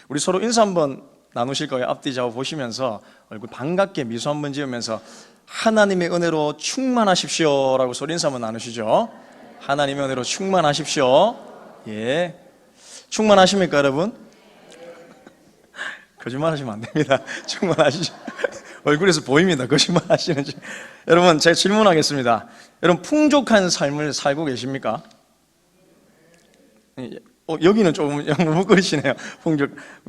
우리 서로 인사 한번 나누실 거예요. 앞뒤 좌우 보시면서 얼굴 반갑게 미소 한번 지으면서 하나님의 은혜로 충만하십시오 라고 소리 인사 한번 나누시죠. 하나님의 은혜로 충만하십시오. 예, 충만하십니까 여러분? 거짓말 하시면 안 됩니다. 충만하시죠. 얼굴에서 보입니다. 거짓말 하시는지. 여러분, 제가 질문하겠습니다. 여러분, 풍족한 삶을 살고 계십니까? 여기는 조금 묵묵거리시네요.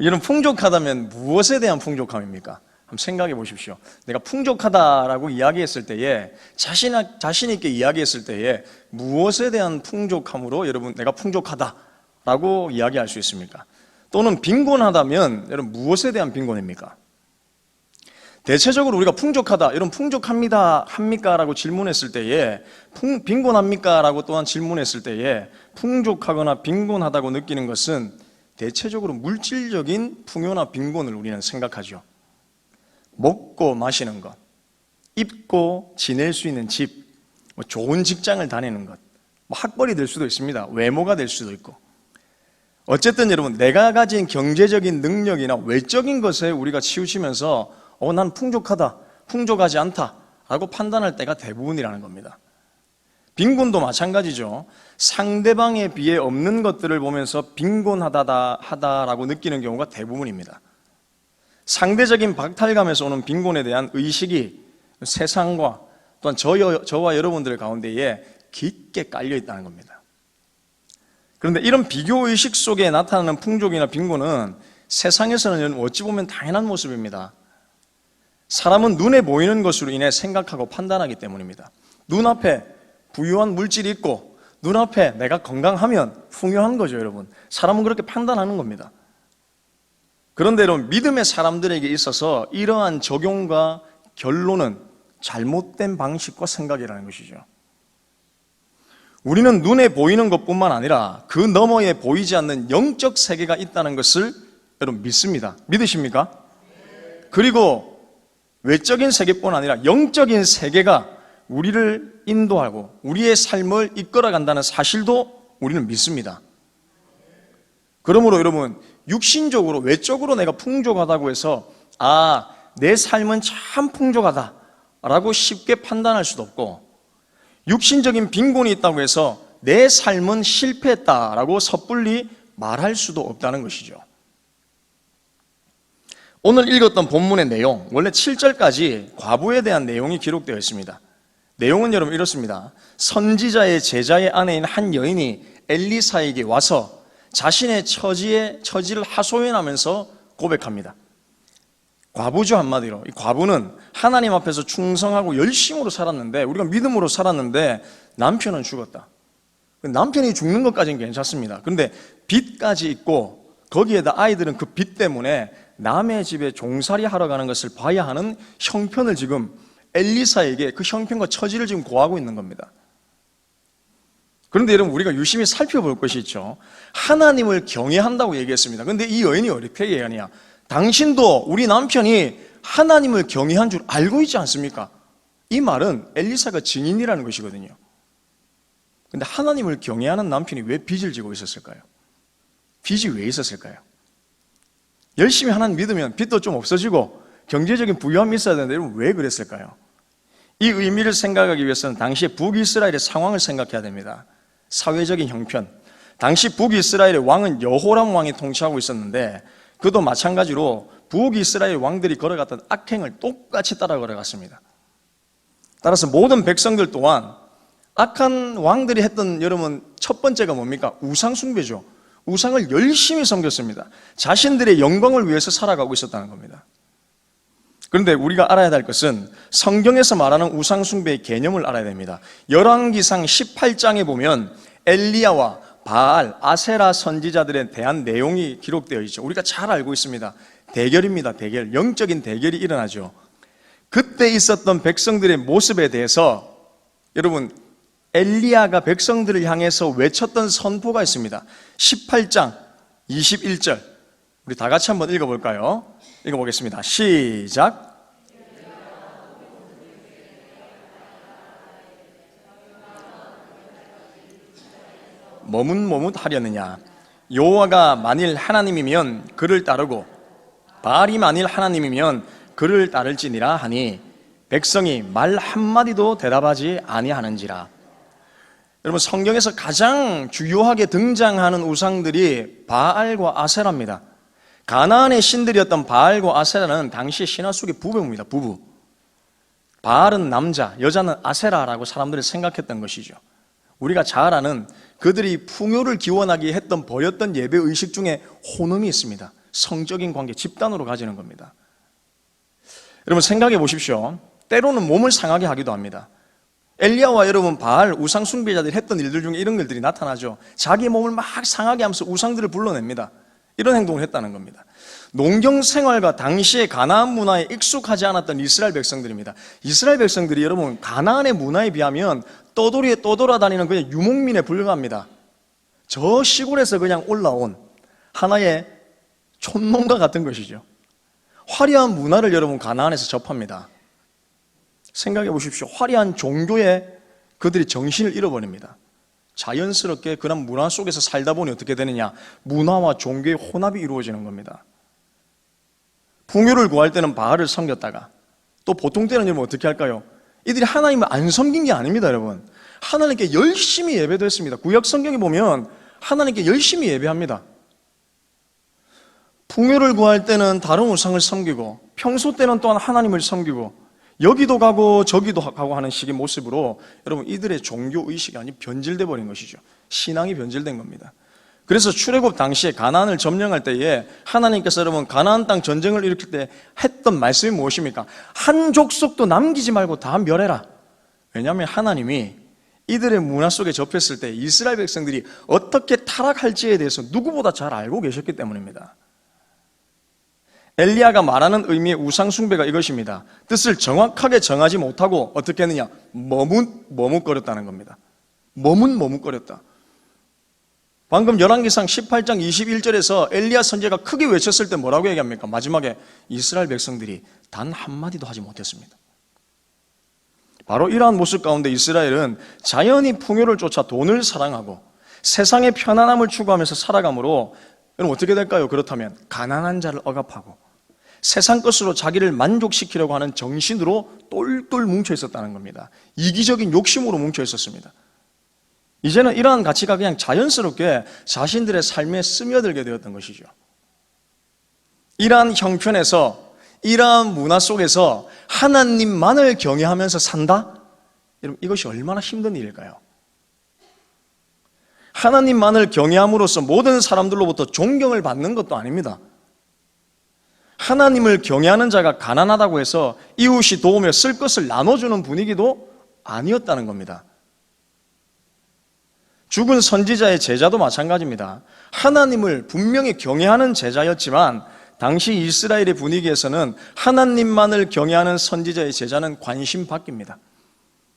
여러분, 풍족하다면 무엇에 대한 풍족함입니까? 한번 생각해 보십시오. 내가 풍족하다라고 이야기했을 때에, 자신 있게 이야기했을 때에 무엇에 대한 풍족함으로 여러분, 내가 풍족하다라고 이야기할 수 있습니까? 또는 빈곤하다면 여러분, 무엇에 대한 빈곤입니까? 대체적으로 우리가 풍족하다, 여러분 합니까? 라고 질문했을 때에 빈곤합니까? 라고 또한 질문했을 때에 풍족하거나 빈곤하다고 느끼는 것은 대체적으로 물질적인 풍요나 빈곤을 우리는 생각하죠. 먹고 마시는 것, 입고 지낼 수 있는 집, 좋은 직장을 다니는 것, 학벌이 될 수도 있습니다. 외모가 될 수도 있고. 어쨌든 여러분, 내가 가진 경제적인 능력이나 외적인 것에 우리가 치우치면서 난 풍족하다, 풍족하지 않다 라고 판단할 때가 대부분이라는 겁니다. 빈곤도 마찬가지죠. 상대방에 비해 없는 것들을 보면서 빈곤하다라고 느끼는 경우가 대부분입니다. 상대적인 박탈감에서 오는 빈곤에 대한 의식이 세상과 또한 저와 여러분들 가운데에 깊게 깔려 있다는 겁니다. 그런데 이런 비교의식 속에 나타나는 풍족이나 빈곤은 세상에서는 어찌 보면 당연한 모습입니다. 사람은 눈에 보이는 것으로 인해 생각하고 판단하기 때문입니다. 눈앞에 부유한 물질이 있고 눈앞에 내가 건강하면 풍요한 거죠, 여러분. 사람은 그렇게 판단하는 겁니다. 그런데 여러분, 믿음의 사람들에게 있어서 이러한 적용과 결론은 잘못된 방식과 생각이라는 것이죠. 우리는 눈에 보이는 것뿐만 아니라 그 너머에 보이지 않는 영적 세계가 있다는 것을 여러분 믿습니다. 믿으십니까? 그리고 외적인 세계뿐 아니라 영적인 세계가 우리를 인도하고 우리의 삶을 이끌어간다는 사실도 우리는 믿습니다. 그러므로 여러분, 육신적으로 외적으로 내가 풍족하다고 해서 내 삶은 참 풍족하다라고 쉽게 판단할 수도 없고, 육신적인 빈곤이 있다고 해서 내 삶은 실패했다라고 섣불리 말할 수도 없다는 것이죠. 오늘 읽었던 본문의 내용, 원래 7절까지 과부에 대한 내용이 기록되어 있습니다. 내용은 여러분 이렇습니다. 선지자의 제자의 아내인 한 여인이 엘리사에게 와서 자신의 처지를 하소연하면서 고백합니다. 과부죠, 한마디로. 이 과부는 하나님 앞에서 충성하고 열심으로 살았는데, 우리가 믿음으로 살았는데 남편은 죽었다. 남편이 죽는 것까지는 괜찮습니다. 그런데 빚까지 있고 거기에다 아이들은 그 빚 때문에 남의 집에 종살이 하러 가는 것을 봐야 하는 형편을 지금 엘리사에게 그 형편과 처지를 지금 고하고 있는 겁니다. 그런데 여러분, 우리가 유심히 살펴볼 것이 있죠. 하나님을 경외한다고 얘기했습니다. 그런데 이 여인이 어떻게 얘기하냐? 당신도 우리 남편이 하나님을 경외한 줄 알고 있지 않습니까? 이 말은 엘리사가 증인이라는 것이거든요. 그런데 하나님을 경외하는 남편이 왜 빚을 지고 있었을까요? 빚이 왜 있었을까요? 열심히 하나님 믿으면 빚도 좀 없어지고 경제적인 부유함이 있어야 되는데 여러분, 왜 그랬을까요? 이 의미를 생각하기 위해서는 당시 북이스라엘의 상황을 생각해야 됩니다. 사회적인 형편. 당시 북이스라엘의 왕은 여호람 왕이 통치하고 있었는데, 그도 마찬가지로 북이스라엘 왕들이 걸어갔던 악행을 똑같이 따라 걸어갔습니다. 따라서 모든 백성들 또한 악한 왕들이 했던 여러분 첫 번째가 뭡니까? 우상 숭배죠. 우상을 열심히 섬겼습니다. 자신들의 영광을 위해서 살아가고 있었다는 겁니다. 그런데 우리가 알아야 될 것은 성경에서 말하는 우상 숭배의 개념을 알아야 됩니다. 열왕기상 18장에 보면 엘리야와 바알, 아세라 선지자들에 대한 내용이 기록되어 있죠. 우리가 잘 알고 있습니다. 대결입니다. 대결. 영적인 대결이 일어나죠. 그때 있었던 백성들의 모습에 대해서 여러분, 엘리야가 백성들을 향해서 외쳤던 선포가 있습니다. 18장 21절. 우리 다 같이 한번 읽어볼까요? 읽어보겠습니다. 시작. 머뭇머뭇하려느냐? 여호와가 만일 하나님이면 그를 따르고 바알이 만일 하나님이면 그를 따를지니라 하니 백성이 말 한마디도 대답하지 아니하는지라. 여러분, 성경에서 가장 주요하게 등장하는 우상들이 바알과 아세라입니다. 가나안의 신들이었던 바알과 아세라는 당시 신화 속의 부부입니다. 부부. 바알은 남자, 여자는 아세라라고 사람들이 생각했던 것이죠. 우리가 잘 아는 그들이 풍요를 기원하게 했던 버렸던 예배 의식 중에 혼음이 있습니다. 성적인 관계, 집단으로 가지는 겁니다. 여러분, 생각해 보십시오. 때로는 몸을 상하게 하기도 합니다. 엘리야와 여러분 바알 우상 숭배자들이 했던 일들 중에 이런 일들이 나타나죠. 자기 몸을 막 상하게 하면서 우상들을 불러냅니다. 이런 행동을 했다는 겁니다. 농경 생활과 당시의 가나안 문화에 익숙하지 않았던 이스라엘 백성들입니다. 이스라엘 백성들이 여러분 가나안의 문화에 비하면 떠돌이에 떠돌아다니는 그냥 유목민에 불과합니다. 저 시골에서 그냥 올라온 하나의 촌농가 같은 것이죠. 화려한 문화를 여러분 가나안에서 접합니다. 생각해 보십시오. 화려한 종교에 그들이 정신을 잃어버립니다. 자연스럽게 그런 문화 속에서 살다 보니 어떻게 되느냐? 문화와 종교의 혼합이 이루어지는 겁니다. 풍요를 구할 때는 바알을 섬겼다가 또 보통 때는 여러분 어떻게 할까요? 이들이 하나님을 안 섬긴 게 아닙니다, 여러분. 하나님께 열심히 예배도 했습니다. 구약 성경에 보면 하나님께 열심히 예배합니다. 풍요를 구할 때는 다른 우상을 섬기고 평소 때는 또한 하나님을 섬기고 여기도 가고 저기도 가고 하는 식의 모습으로 여러분 이들의 종교의식이 아니 변질돼 버린 것이죠. 신앙이 변질된 겁니다. 그래서 출애굽 당시에 가나안을 점령할 때에 하나님께서 여러분 가나안 땅 전쟁을 일으킬 때 했던 말씀이 무엇입니까? 한 족속도 남기지 말고 다 멸해라. 왜냐하면 하나님이 이들의 문화 속에 접했을 때 이스라엘 백성들이 어떻게 타락할지에 대해서 누구보다 잘 알고 계셨기 때문입니다. 엘리야가 말하는 의미의 우상 숭배가 이것입니다. 뜻을 정확하게 정하지 못하고 어떻게 했느냐? 머뭇거렸다는 겁니다. 머뭇거렸다. 방금 열왕기상 18장 21절에서 엘리야 선지자가 크게 외쳤을 때 뭐라고 얘기합니까? 마지막에 이스라엘 백성들이 단 한마디도 하지 못했습니다. 바로 이러한 모습 가운데 이스라엘은 자연히 풍요를 쫓아 돈을 사랑하고 세상의 편안함을 추구하면서 살아가므로 여러분 어떻게 될까요? 그렇다면 가난한 자를 억압하고 세상 것으로 자기를 만족시키려고 하는 정신으로 똘똘 뭉쳐 있었다는 겁니다. 이기적인 욕심으로 뭉쳐 있었습니다. 이제는 이러한 가치가 그냥 자연스럽게 자신들의 삶에 스며들게 되었던 것이죠. 이러한 형편에서 이러한 문화 속에서 하나님만을 경외하면서 산다? 여러분 이것이 얼마나 힘든 일일까요? 하나님만을 경외함으로써 모든 사람들로부터 존경을 받는 것도 아닙니다. 하나님을 경외하는 자가 가난하다고 해서 이웃이 도우며 쓸 것을 나눠주는 분위기도 아니었다는 겁니다. 죽은 선지자의 제자도 마찬가지입니다. 하나님을 분명히 경외하는 제자였지만 당시 이스라엘의 분위기에서는 하나님만을 경외하는 선지자의 제자는 관심 밖입니다.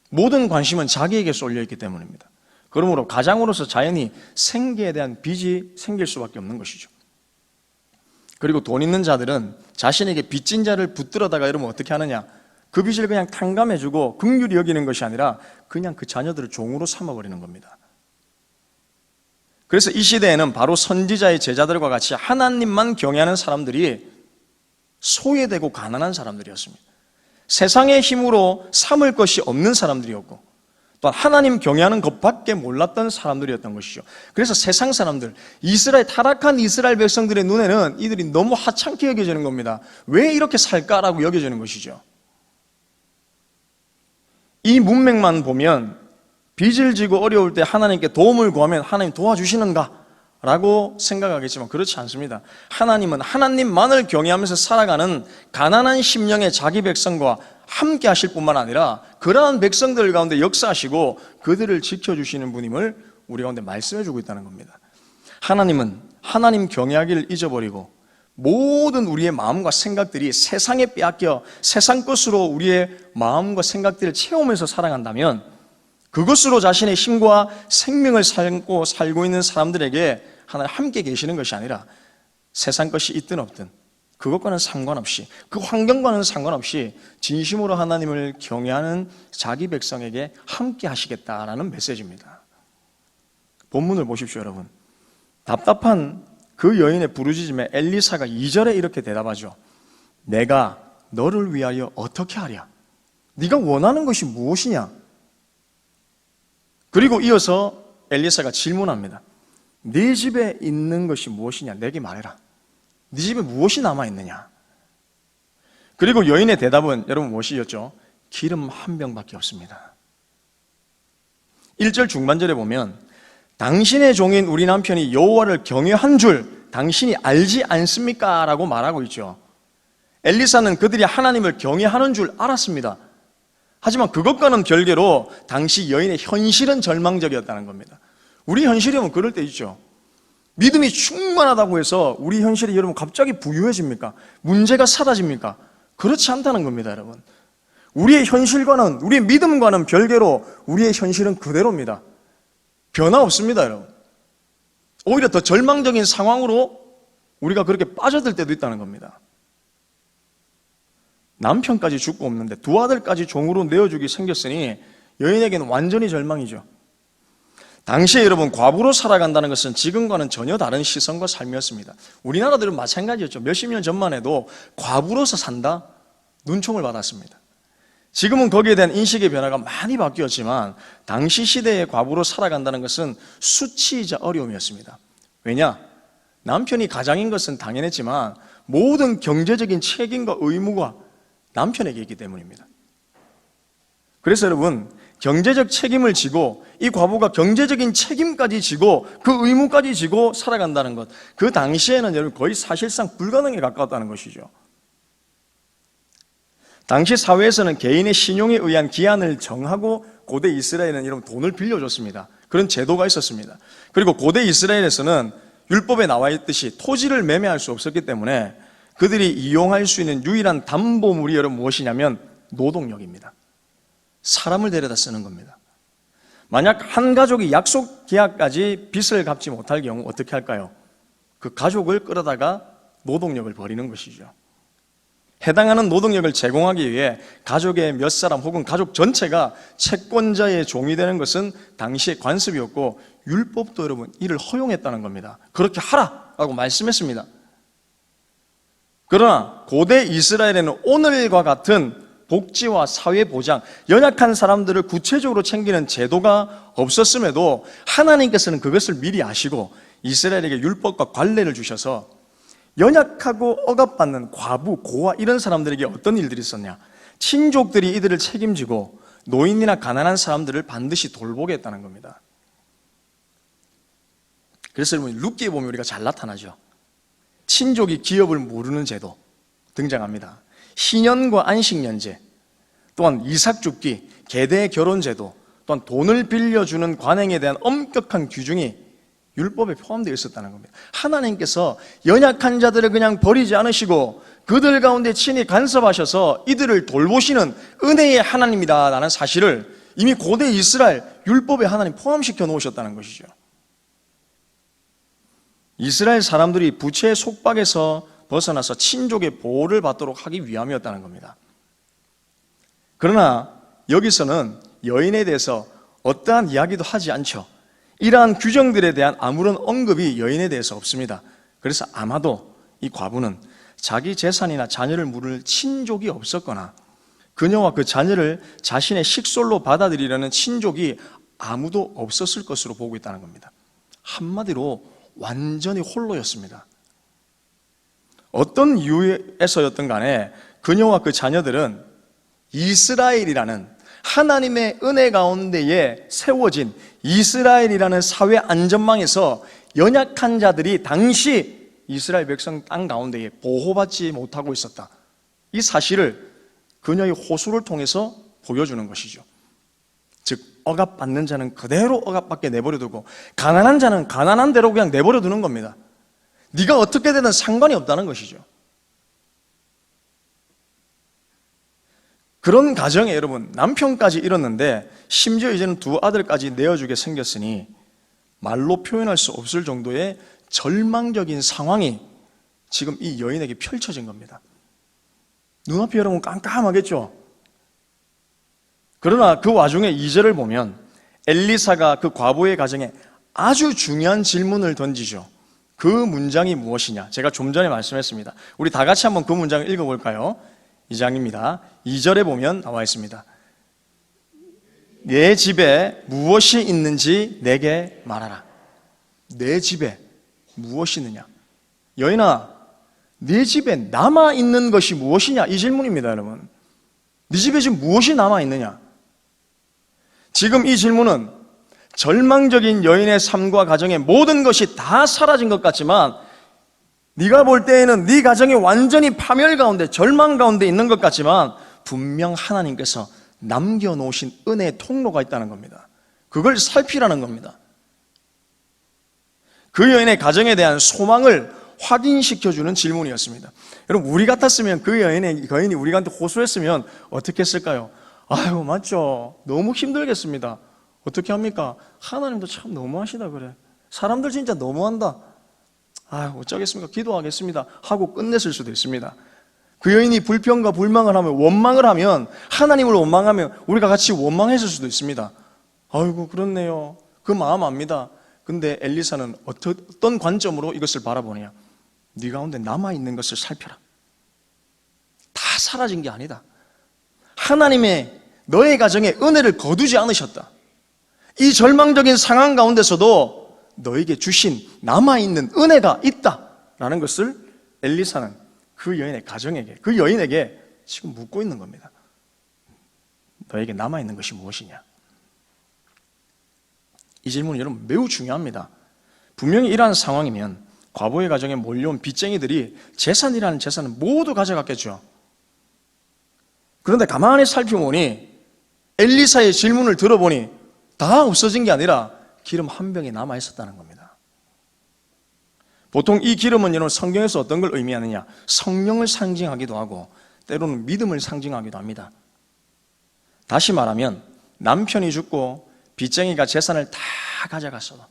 모든 관심은 자기에게 쏠려있기 때문입니다. 그러므로 가장으로서 자연히 생계에 대한 빚이 생길 수밖에 없는 것이죠. 그리고 돈 있는 자들은 자신에게 빚진 자를 붙들어다가 이러면 어떻게 하느냐? 그 빚을 그냥 탕감해주고 긍휼히 여기는 것이 아니라 그냥 그 자녀들을 종으로 삼아버리는 겁니다. 그래서 이 시대에는 바로 선지자의 제자들과 같이 하나님만 경외하는 사람들이 소외되고 가난한 사람들이었습니다. 세상의 힘으로 삼을 것이 없는 사람들이었고 또한 하나님 경외하는 것밖에 몰랐던 사람들이었던 것이죠. 그래서 세상 사람들, 타락한 이스라엘 백성들의 눈에는 이들이 너무 하찮게 여겨지는 겁니다. 왜 이렇게 살까라고 여겨지는 것이죠. 이 문맥만 보면 빚을 지고 어려울 때 하나님께 도움을 구하면 하나님 도와주시는가? 라고 생각하겠지만 그렇지 않습니다. 하나님은 하나님만을 경외하면서 살아가는 가난한 심령의 자기 백성과 함께 하실 뿐만 아니라 그러한 백성들 가운데 역사하시고 그들을 지켜주시는 분임을 우리 가운데 말씀해 주고 있다는 겁니다. 하나님은 하나님 경외하기를 잊어버리고 모든 우리의 마음과 생각들이 세상에 빼앗겨 세상 것으로 우리의 마음과 생각들을 채우면서 살아간다면 그것으로 자신의 힘과 생명을 살고 있는 사람들에게 하나님 함께 계시는 것이 아니라 세상 것이 있든 없든 그것과는 상관없이 그 환경과는 상관없이 진심으로 하나님을 경외하는 자기 백성에게 함께 하시겠다라는 메시지입니다. 본문을 보십시오, 여러분. 답답한 그 여인의 부르짖음에 엘리사가 2절에 이렇게 대답하죠. 내가 너를 위하여 어떻게 하랴? 네가 원하는 것이 무엇이냐? 그리고 이어서 엘리사가 질문합니다. 네 집에 있는 것이 무엇이냐? 내게 말해라. 네 집에 무엇이 남아있느냐? 그리고 여인의 대답은 여러분 무엇이었죠? 기름 한 병밖에 없습니다. 1절 중반절에 보면 당신의 종인 우리 남편이 여호와를 경외한 줄 당신이 알지 않습니까? 라고 말하고 있죠. 엘리사는 그들이 하나님을 경외하는 줄 알았습니다. 하지만 그것과는 별개로 당시 여인의 현실은 절망적이었다는 겁니다. 우리 현실이면 그럴 때 있죠. 믿음이 충만하다고 해서 우리 현실이 여러분 갑자기 부유해집니까? 문제가 사라집니까? 그렇지 않다는 겁니다, 여러분. 우리의 현실과는, 우리의 믿음과는 별개로 우리의 현실은 그대로입니다. 변화 없습니다, 여러분. 오히려 더 절망적인 상황으로 우리가 그렇게 빠져들 때도 있다는 겁니다. 남편까지 죽고 없는데 두 아들까지 종으로 내어주기 생겼으니 여인에게는 완전히 절망이죠. 당시에 여러분 과부로 살아간다는 것은 지금과는 전혀 다른 시선과 삶이었습니다. 우리나라들은 마찬가지였죠. 몇십 년 전만 해도 과부로서 산다? 눈총을 받았습니다. 지금은 거기에 대한 인식의 변화가 많이 바뀌었지만 당시 시대에 과부로 살아간다는 것은 수치이자 어려움이었습니다. 왜냐? 남편이 가장인 것은 당연했지만 모든 경제적인 책임과 의무가 남편에게 있기 때문입니다. 그래서 여러분 경제적 책임을 지고 이 과부가 경제적인 책임까지 지고 그 의무까지 지고 살아간다는 것, 그 당시에는 여러분 거의 사실상 불가능에 가까웠다는 것이죠. 당시 사회에서는 개인의 신용에 의한 기한을 정하고 고대 이스라엘은 이런 돈을 빌려줬습니다. 그런 제도가 있었습니다. 그리고 고대 이스라엘에서는 율법에 나와 있듯이 토지를 매매할 수 없었기 때문에 그들이 이용할 수 있는 유일한 담보물이 여러분 무엇이냐면 노동력입니다. 사람을 데려다 쓰는 겁니다. 만약 한 가족이 약속 계약까지 빚을 갚지 못할 경우 어떻게 할까요? 그 가족을 끌어다가 노동력을 벌이는 것이죠. 해당하는 노동력을 제공하기 위해 가족의 몇 사람 혹은 가족 전체가 채권자의 종이 되는 것은 당시의 관습이었고 율법도 여러분 이를 허용했다는 겁니다. 그렇게 하라라고 말씀했습니다. 그러나 고대 이스라엘에는 오늘과 같은 복지와 사회보장, 연약한 사람들을 구체적으로 챙기는 제도가 없었음에도 하나님께서는 그것을 미리 아시고 이스라엘에게 율법과 관례를 주셔서 연약하고 억압받는 과부, 고아 이런 사람들에게 어떤 일들이 있었냐? 친족들이 이들을 책임지고 노인이나 가난한 사람들을 반드시 돌보게 했다는 겁니다. 그래서 여러분 룻기에 보면 우리가 잘 나타나죠. 친족이 기업을 모르는 제도 등장합니다. 신년과 안식년제, 또한 이삭줍기, 계대 결혼제도, 또한 돈을 빌려주는 관행에 대한 엄격한 규정이 율법에 포함되어 있었다는 겁니다. 하나님께서 연약한 자들을 그냥 버리지 않으시고 그들 가운데 친히 간섭하셔서 이들을 돌보시는 은혜의 하나님이다라는 사실을 이미 고대 이스라엘 율법에 하나님 포함시켜 놓으셨다는 것이죠. 이스라엘 사람들이 부채의 속박에서 벗어나서 친족의 보호를 받도록 하기 위함이었다는 겁니다. 그러나 여기서는 여인에 대해서 어떠한 이야기도 하지 않죠. 이러한 규정들에 대한 아무런 언급이 여인에 대해서 없습니다. 그래서 아마도 이 과부는 자기 재산이나 자녀를 물을 친족이 없었거나 그녀와 그 자녀를 자신의 식솔로 받아들이려는 친족이 아무도 없었을 것으로 보고 있다는 겁니다. 한마디로 완전히 홀로였습니다. 어떤 이유에서였든 간에 그녀와 그 자녀들은 이스라엘이라는 하나님의 은혜 가운데에 세워진 이스라엘이라는 사회 안전망에서 연약한 자들이 당시 이스라엘 백성 땅 가운데에 보호받지 못하고 있었다. 이 사실을 그녀의 호소를 통해서 보여주는 것이죠. 즉 억압받는 자는 그대로 억압받게 내버려두고 가난한 자는 가난한 대로 그냥 내버려두는 겁니다. 네가 어떻게 되든 상관이 없다는 것이죠. 그런 가정에 여러분 남편까지 잃었는데 심지어 이제는 두 아들까지 내어주게 생겼으니 말로 표현할 수 없을 정도의 절망적인 상황이 지금 이 여인에게 펼쳐진 겁니다. 눈앞이 여러분 깜깜하겠죠? 그러나 그 와중에 2절을 보면 엘리사가 그 과부의 가정에 아주 중요한 질문을 던지죠. 그 문장이 무엇이냐? 제가 좀 전에 말씀했습니다. 우리 다 같이 한번 그 문장을 읽어볼까요? 2장입니다. 2절에 보면 나와 있습니다. 내 집에 무엇이 있는지 내게 말하라. 내 집에 무엇이 있느냐? 여인아, 네 집에 남아있는 것이 무엇이냐? 이 질문입니다, 여러분. 네 집에 지금 무엇이 남아있느냐? 지금 이 질문은 절망적인 여인의 삶과 가정의 모든 것이 다 사라진 것 같지만 네가 볼 때에는 네 가정이 완전히 파멸 가운데, 절망 가운데 있는 것 같지만 분명 하나님께서 남겨놓으신 은혜의 통로가 있다는 겁니다. 그걸 살피라는 겁니다. 그 여인의 가정에 대한 소망을 확인시켜주는 질문이었습니다. 여러분, 우리 같았으면 그 여인이 우리한테 호소했으면 어떻게 했을까요? 아유, 맞죠. 너무 힘들겠습니다. 어떻게 합니까? 하나님도 참 너무하시다 그래. 사람들 진짜 너무한다. 아유, 어쩌겠습니까? 기도하겠습니다 하고 끝냈을 수도 있습니다. 그 여인이 불평과 불망을 하면, 원망을 하면, 하나님을 원망하면 우리가 같이 원망했을 수도 있습니다. 아이고, 그렇네요. 그 마음 압니다. 근데 엘리사는 어떤 관점으로 이것을 바라보느냐? 네 가운데 남아있는 것을 살펴라. 다 사라진 게 아니다. 하나님의 너의 가정에 은혜를 거두지 않으셨다. 이 절망적인 상황 가운데서도 너에게 주신 남아있는 은혜가 있다라는 것을 엘리사는 그 여인의 가정에게, 그 여인에게 지금 묻고 있는 겁니다. 너에게 남아있는 것이 무엇이냐? 이 질문은 여러분 매우 중요합니다. 분명히 이러한 상황이면 과부의 가정에 몰려온 빚쟁이들이 재산이라는 재산을 모두 가져갔겠죠. 그런데 가만히 살펴보니 엘리사의 질문을 들어보니 다 없어진 게 아니라 기름 한 병이 남아있었다는 겁니다. 보통 이 기름은 여러분 성경에서 어떤 걸 의미하느냐? 성령을 상징하기도 하고 때로는 믿음을 상징하기도 합니다. 다시 말하면 남편이 죽고 빚쟁이가 재산을 다 가져갔어도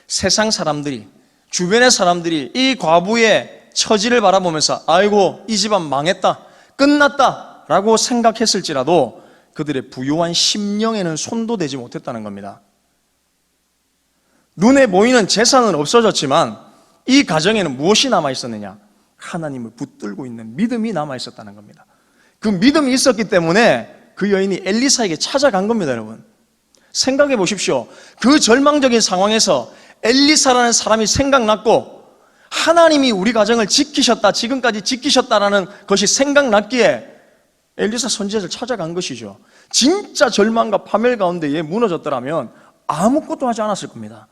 세상 사람들이, 주변의 사람들이 이 과부의 처지를 바라보면서 아이고, 이 집안 망했다, 끝났다 라고 생각했을지라도 그들의 부유한 심령에는 손도 대지 못했다는 겁니다. 눈에 보이는 재산은 없어졌지만 이 가정에는 무엇이 남아있었느냐? 하나님을 붙들고 있는 믿음이 남아있었다는 겁니다. 그 믿음이 있었기 때문에 그 여인이 엘리사에게 찾아간 겁니다, 여러분. 생각해 보십시오. 그 절망적인 상황에서 엘리사라는 사람이 생각났고 하나님이 우리 가정을 지키셨다, 지금까지 지키셨다라는 것이 생각났기에 엘리사 선지자를 찾아간 것이죠. 진짜 절망과 파멸 가운데 얘 무너졌더라면 아무것도 하지 않았을 겁니다.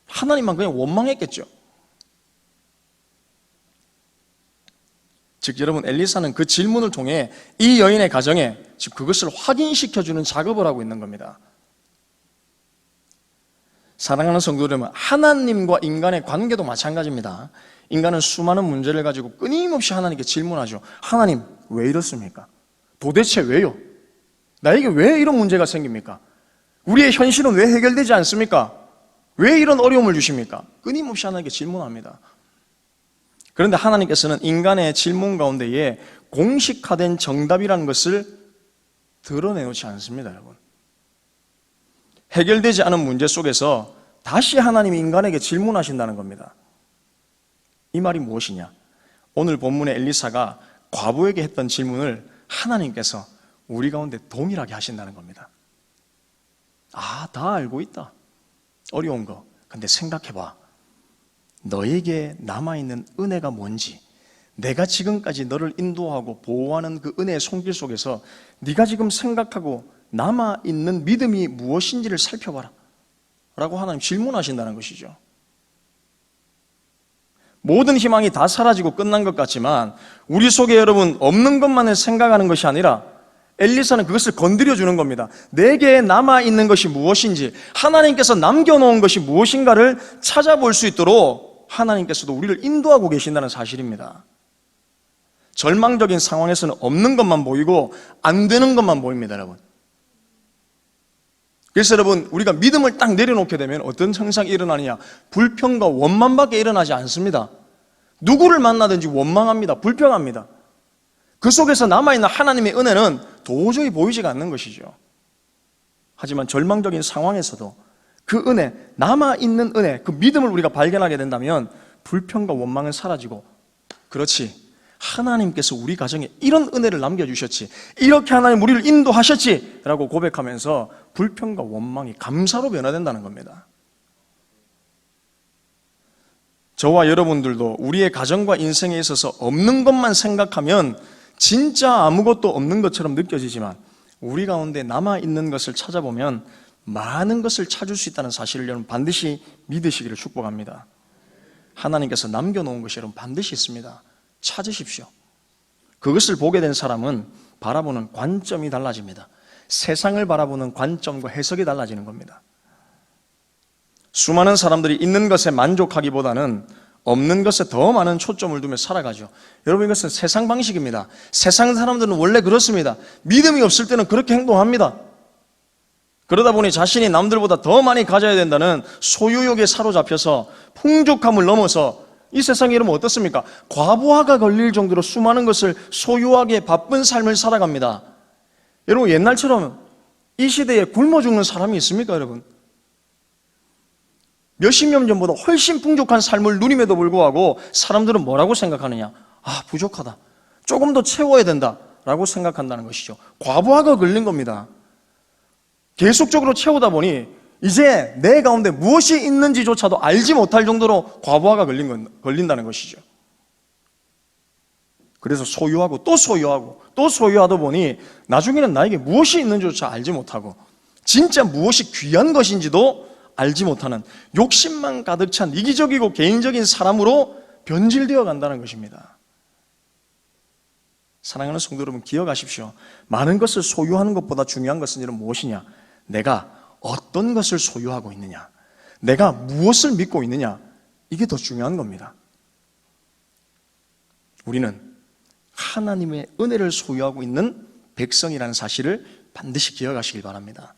하나님만 그냥 원망했겠죠. 즉 여러분, 엘리사는 그 질문을 통해 이 여인의 가정에 지금 그것을 확인시켜주는 작업을 하고 있는 겁니다. 사랑하는 성도 여러분, 하나님과 인간의 관계도 마찬가지입니다. 인간은 수많은 문제를 가지고 끊임없이 하나님께 질문하죠. 하나님, 왜 이렇습니까? 도대체 왜요? 나에게 왜 이런 문제가 생깁니까? 우리의 현실은 왜 해결되지 않습니까? 왜 이런 어려움을 주십니까? 끊임없이 하나님께 질문합니다. 그런데 하나님께서는 인간의 질문 가운데에 공식화된 정답이라는 것을 드러내놓지 않습니다, 여러분. 해결되지 않은 문제 속에서 다시 하나님이 인간에게 질문하신다는 겁니다. 이 말이 무엇이냐? 오늘 본문의 엘리사가 과부에게 했던 질문을 하나님께서 우리 가운데 동일하게 하신다는 겁니다. 아, 다 알고 있다. 어려운 거. 근데 생각해봐. 너에게 남아있는 은혜가 뭔지, 내가 지금까지 너를 인도하고 보호하는 그 은혜의 손길 속에서 네가 지금 생각하고 남아있는 믿음이 무엇인지를 살펴봐라 라고 하나님 질문하신다는 것이죠. 모든 희망이 다 사라지고 끝난 것 같지만 우리 속에 여러분 없는 것만을 생각하는 것이 아니라 엘리사는 그것을 건드려주는 겁니다. 내게 남아있는 것이 무엇인지, 하나님께서 남겨놓은 것이 무엇인가를 찾아볼 수 있도록 하나님께서도 우리를 인도하고 계신다는 사실입니다. 절망적인 상황에서는 없는 것만 보이고 안 되는 것만 보입니다, 여러분. 그래서 여러분, 우리가 믿음을 딱 내려놓게 되면 어떤 현상이 일어나느냐? 불평과 원망밖에 일어나지 않습니다. 누구를 만나든지 원망합니다. 불평합니다. 그 속에서 남아있는 하나님의 은혜는 도저히 보이지가 않는 것이죠. 하지만 절망적인 상황에서도 그 은혜, 남아있는 은혜, 그 믿음을 우리가 발견하게 된다면 불평과 원망은 사라지고, 그렇지, 하나님께서 우리 가정에 이런 은혜를 남겨주셨지, 이렇게 하나님 우리를 인도하셨지 라고 고백하면서 불평과 원망이 감사로 변화된다는 겁니다. 저와 여러분들도 우리의 가정과 인생에 있어서 없는 것만 생각하면 진짜 아무것도 없는 것처럼 느껴지지만, 우리 가운데 남아있는 것을 찾아보면 많은 것을 찾을 수 있다는 사실을 여러분 반드시 믿으시기를 축복합니다. 하나님께서 남겨놓은 것이 여러분 반드시 있습니다. 찾으십시오. 그것을 보게 된 사람은 바라보는 관점이 달라집니다. 세상을 바라보는 관점과 해석이 달라지는 겁니다. 수많은 사람들이 있는 것에 만족하기보다는 없는 것에 더 많은 초점을 두며 살아가죠. 여러분, 이것은 세상 방식입니다. 세상 사람들은 원래 그렇습니다. 믿음이 없을 때는 그렇게 행동합니다. 그러다 보니 자신이 남들보다 더 많이 가져야 된다는 소유욕에 사로잡혀서 풍족함을 넘어서 이 세상에 이러면 어떻습니까? 과부하가 걸릴 정도로 수많은 것을 소유하기에 바쁜 삶을 살아갑니다. 여러분, 옛날처럼 이 시대에 굶어 죽는 사람이 있습니까, 여러분? 몇십 년 전보다 훨씬 풍족한 삶을 누림에도 불구하고 사람들은 뭐라고 생각하느냐? 아, 부족하다. 조금 더 채워야 된다 라고 생각한다는 것이죠. 과부하가 걸린 겁니다. 계속적으로 채우다 보니 이제 내 가운데 무엇이 있는지조차도 알지 못할 정도로 과부하가 걸린다는 것이죠. 그래서 소유하고 또 소유하고 또 소유하다 보니 나중에는 나에게 무엇이 있는지조차 알지 못하고 진짜 무엇이 귀한 것인지도 알지 못하는 욕심만 가득 찬 이기적이고 개인적인 사람으로 변질되어 간다는 것입니다. 사랑하는 성도 여러분, 기억하십시오. 많은 것을 소유하는 것보다 중요한 것은 이런 무엇이냐? 내가 어떤 것을 소유하고 있느냐, 내가 무엇을 믿고 있느냐, 이게 더 중요한 겁니다. 우리는 하나님의 은혜를 소유하고 있는 백성이라는 사실을 반드시 기억하시길 바랍니다.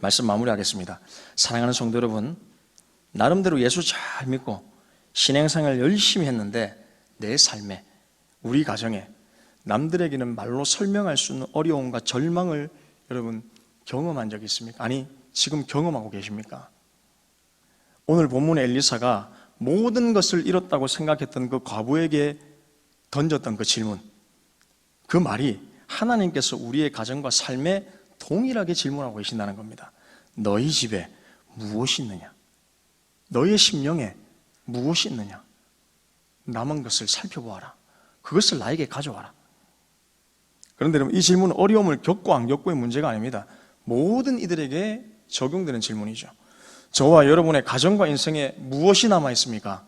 말씀 마무리하겠습니다. 사랑하는 성도 여러분, 나름대로 예수 잘 믿고 신앙생활 열심히 했는데 내 삶에, 우리 가정에 남들에게는 말로 설명할 수 없는 어려움과 절망을 여러분 경험한 적이 있습니까? 아니, 지금 경험하고 계십니까? 오늘 본문의 엘리사가 모든 것을 잃었다고 생각했던 그 과부에게 던졌던 그 질문, 그 말이 하나님께서 우리의 가정과 삶에 동일하게 질문하고 계신다는 겁니다. 너희 집에 무엇이 있느냐? 너희의 심령에 무엇이 있느냐? 남은 것을 살펴보아라. 그것을 나에게 가져와라. 그런데 여러분, 이 질문은 어려움을 겪고 안 겪고의 문제가 아닙니다. 모든 이들에게 적용되는 질문이죠. 저와 여러분의 가정과 인생에 무엇이 남아 있습니까?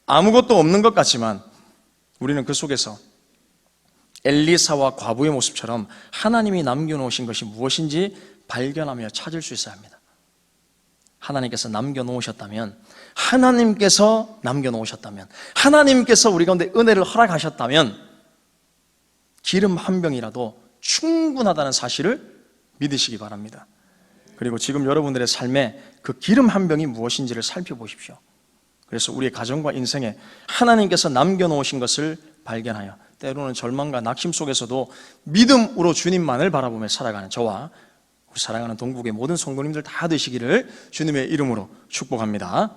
아무것도 없는 것 같지만 우리는 그 속에서 엘리사와 과부의 모습처럼 하나님이 남겨놓으신 것이 무엇인지 발견하며 찾을 수 있어야 합니다. 하나님께서 남겨놓으셨다면, 하나님께서 우리 가운데 은혜를 허락하셨다면 기름 한 병이라도 충분하다는 사실을 믿으시기 바랍니다. 그리고 지금 여러분들의 삶에 그 기름 한 병이 무엇인지를 살펴보십시오. 그래서 우리의 가정과 인생에 하나님께서 남겨놓으신 것을 발견하여 때로는 절망과 낙심 속에서도 믿음으로 주님만을 바라보며 살아가는 저와 우리 사랑하는 동국의 모든 성도님들 다 되시기를 주님의 이름으로 축복합니다.